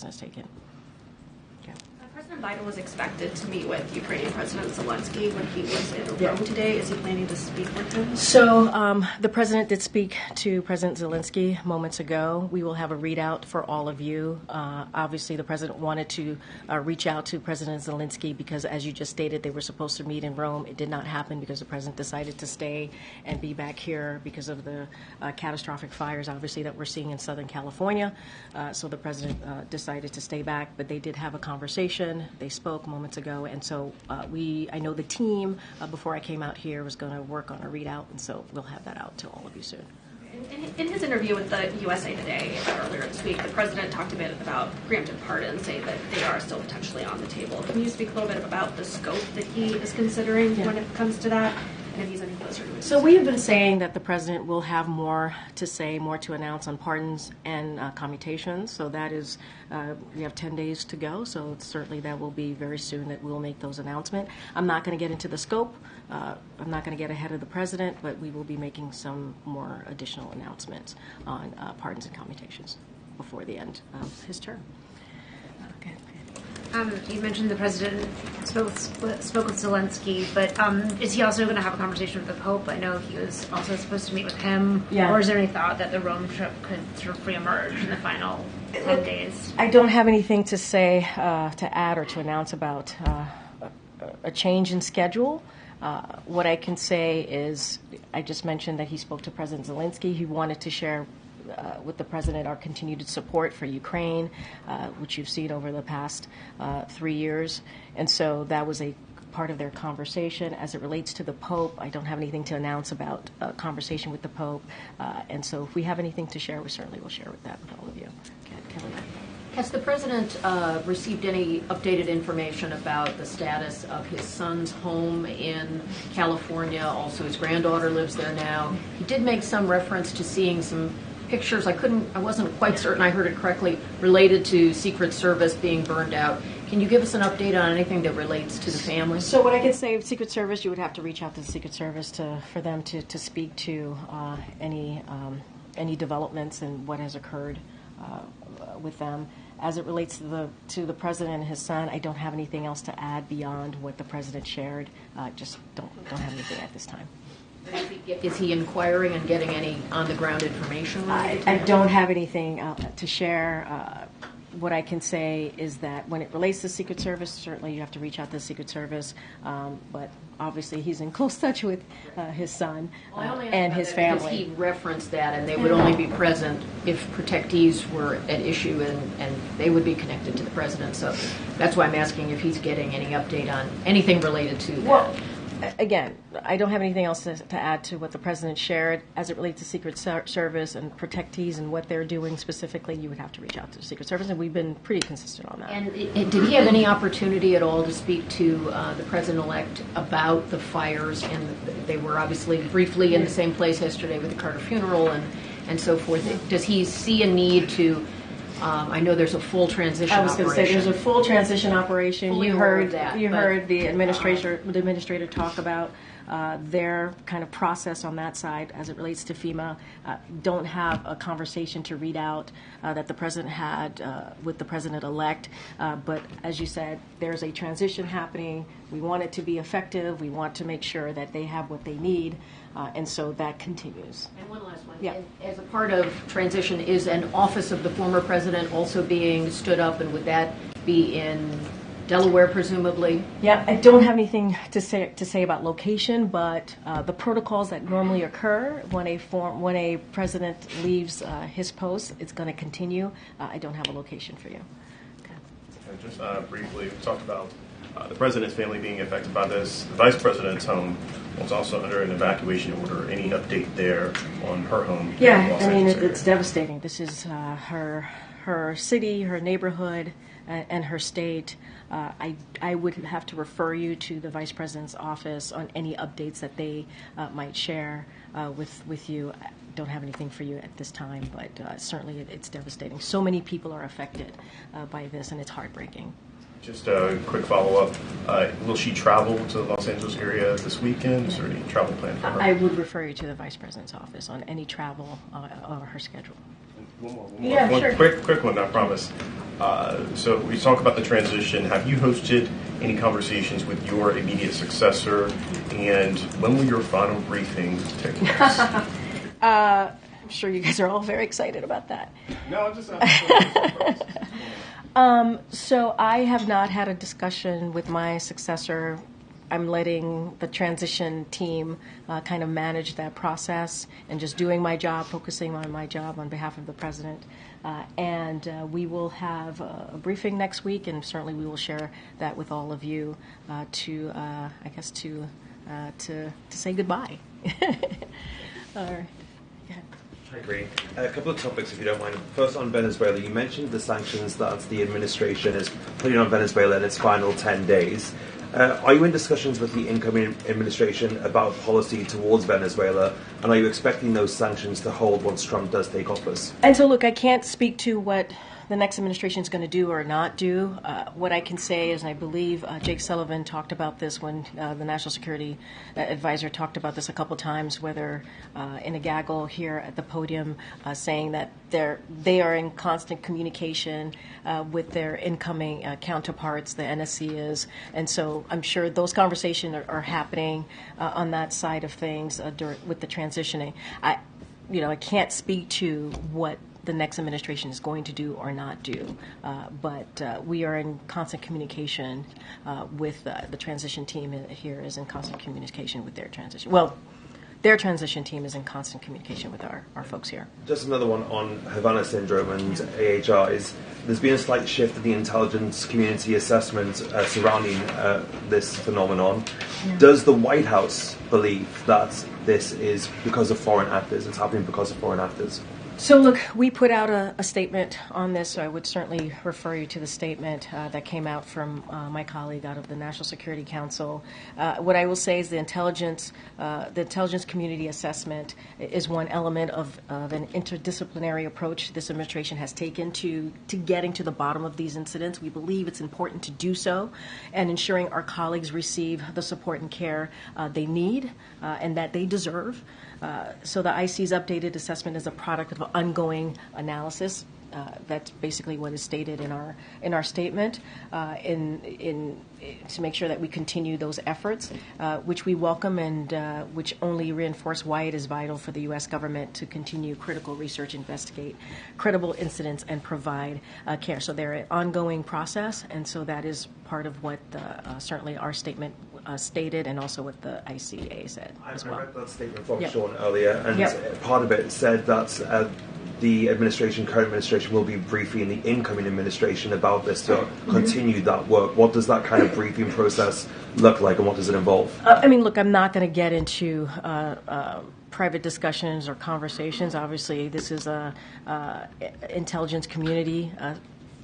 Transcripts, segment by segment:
has taken. President Biden was expected to meet with Ukrainian President Zelensky when he was in Rome today. Is he planning to speak with him? So the president did speak to President Zelensky moments ago. We will have a readout for all of you. Obviously, the president wanted to reach out to President Zelensky because, as you just stated, they were supposed to meet in Rome. It did not happen because the president decided to stay and be back here because of the catastrophic fires, obviously, that we're seeing in Southern California. So the president decided to stay back, but they did have a conversation. They spoke moments ago, and so I know the team, before I came out here, was going to work on a readout, and so we'll have that out to all of you soon. In his interview with the USA Today earlier this week, the president talked a bit about preemptive pardons, saying that they are still potentially on the table. Can you speak a little bit about the scope that he is considering when it comes to that? And if he's any closer to it? So we have been saying that the president will have more to say, more to announce on pardons and commutations. So that is, we have 10 days to go. So certainly that will be very soon that we'll make those announcements. I'm not going to get into the scope. I'm not going to get ahead of the president, but we will be making some more additional announcements on pardons and commutations before the end of his term. Okay. You mentioned the president spoke with Zelensky, but is he also going to have a conversation with the Pope? I know he was also supposed to meet with him. Yeah. Or is there any thought that the Rome trip could sort of reemerge in the final 10 days? I don't have anything to say, to add or to announce about a change in schedule. What I can say is I just mentioned that he spoke to President Zelensky. He wanted to share with the president our continued support for Ukraine, which you've seen over the past 3 years. And so that was a part of their conversation. As it relates to the Pope, I don't have anything to announce about a conversation with the Pope. And so if we have anything to share, we certainly will share with all of you. Kelly. Has the president received any updated information about the status of his son's home in California? Also, his granddaughter lives there now. He did make some reference to seeing some pictures. I wasn't quite certain I heard it correctly, related to Secret Service being burned out. Can you give us an update on anything that relates to the family? So what I can say, Secret Service, you would have to reach out to the Secret Service for them to speak to any developments and what has occurred with them. As it relates to the president and his son, I don't have anything else to add beyond what the president shared. Just don't have anything at this time. Is he inquiring and getting any on-the-ground information? I don't have anything to share. What I can say is that when it relates to Secret Service, certainly you have to reach out to the Secret Service. But obviously he's in close touch with his son and his family. Because he referenced that, and they would only be present if protectees were at issue, and they would be connected to the president. So that's why I'm asking if he's getting any update on anything related to that. Well, again, I don't have anything else to add to what the president shared. As it relates to Secret Service and protectees and what they're doing specifically, you would have to reach out to the Secret Service, and we've been pretty consistent on that. And did he have any opportunity at all to speak to the president-elect about the fires? And they were obviously briefly in the same place yesterday with the Carter funeral and so forth. Does he see a need to... I know there's a full transition operation. I was going to say there's a full transition operation. Fully You heard the administrator talk about their kind of process on that side as it relates to FEMA. Don't have a conversation to read out that the president had with the president-elect. But as you said, there's a transition happening. We want it to be effective. We want to make sure that they have what they need. And so that continues. And one last one. Yeah. As a part of transition, is an office of the former president also being stood up, and would that be in Delaware, presumably? Yeah, I don't have anything to say about location, but the protocols that normally occur when a president leaves his post, it's going to continue. I don't have a location for you. Okay. And just briefly, we talked about the president's family being affected by this. The vice president's home was also under an evacuation order. Any update there on her home? Yeah, I mean, it's devastating. This is her city, her neighborhood, and her state. I would have to refer you to the Vice President's office on any updates that they might share with you. I don't have anything for you at this time, but certainly it's devastating. So many people are affected by this, and it's heartbreaking. Just a quick follow-up. Will she travel to the Los Angeles area this weekend? Is there any travel plan for her? I would refer you to the Vice President's office on any travel or her schedule. One more. Yeah, one sure. quick one, I promise. So we talk about the transition. Have you hosted any conversations with your immediate successor? And when will your final briefing take place? I'm sure you guys are all very excited about that. No, I'm just So I have not had a discussion with my successor. I'm letting the transition team kind of manage that process and just doing my job, focusing on my job on behalf of the president. And we will have a briefing next week, and certainly we will share that with all of you to say goodbye. All right. Hi, Karine. A couple of topics, if you don't mind. First, on Venezuela, you mentioned the sanctions that the administration is putting on Venezuela in its final 10 days. Are you in discussions with the incoming administration about policy towards Venezuela, and are you expecting those sanctions to hold once Trump does take office? And so, look, I can't speak to what the next administration is going to do or not do. What I can say is, and I believe Jake Sullivan talked about this when the National Security Advisor talked about this a couple times, whether in a gaggle here at the podium, saying that they are in constant communication with their incoming counterparts, the NSC is. And so I'm sure those conversations are happening on that side of things with the transitioning. I can't speak to what the next administration is going to do or not do, but we are in constant communication with the transition team here is in constant communication with their transition. Well, their transition team is in constant communication with our folks here. Just another one on Havana syndrome and AHIs. There's been a slight shift in the intelligence community assessment surrounding this phenomenon. Yeah. Does the White House believe that this is because of foreign actors? It's happening because of foreign actors? So, look, we put out a statement on this, so I would certainly refer you to the statement that came out from my colleague out of the National Security Council. What I will say is the intelligence community assessment is one element of an interdisciplinary approach this administration has taken to getting to the bottom of these incidents. We believe it's important to do so and ensuring our colleagues receive the support and care they need and that they deserve. So the IC's updated assessment is a product of an ongoing analysis. That's basically what is stated in our statement, to make sure that we continue those efforts, which we welcome and which only reinforce why it is vital for the U.S. government to continue critical research, investigate credible incidents, and provide care. So they're an ongoing process, and so that is part of what certainly our statement stated, and also what the ICA said as well. I read that statement from Sean earlier, and part of it said that the current administration will be briefing the incoming administration about this to continue that work. What does that kind of briefing process look like, and what does it involve? Look, I'm not going to get into private discussions or conversations. Obviously, this is a intelligence community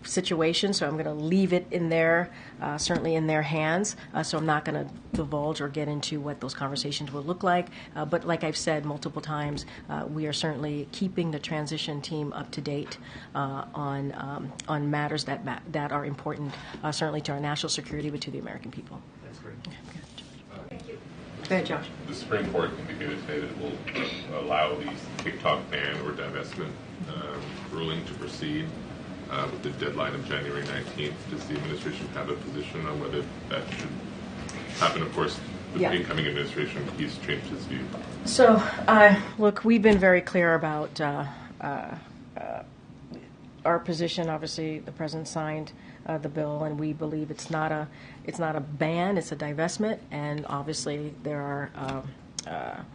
situation, so I'm going to leave it in there, certainly in their hands. So I'm not going to divulge or get into what those conversations will look like. But like I've said multiple times, we are certainly keeping the transition team up to date on matters that are important, certainly to our national security, but to the American people. That's great. Thank you. Go ahead, Josh. The Supreme Court indicated today that it will allow the TikTok ban or divestment ruling to proceed with the deadline of January 19th. Does the administration have a position on whether that should happen? Of course, the incoming administration, he's changed his view. So, look, we've been very clear about our position. Obviously, the president signed the bill, and we believe it's not a ban; it's a divestment. And obviously, there are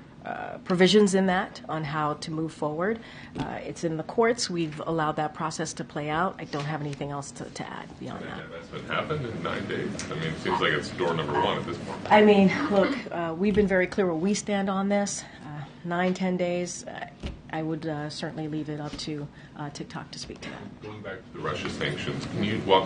provisions in that on how to move forward. It's in the courts. We've allowed that process to play out. I don't have anything else to add beyond that. That's been happened in 9 days. I mean, it seems like it's door number one at this point. I mean, look, we've been very clear where we stand on this. 9-10 days. I would certainly leave it up to TikTok to speak to that. Going back to the Russia sanctions, can you walk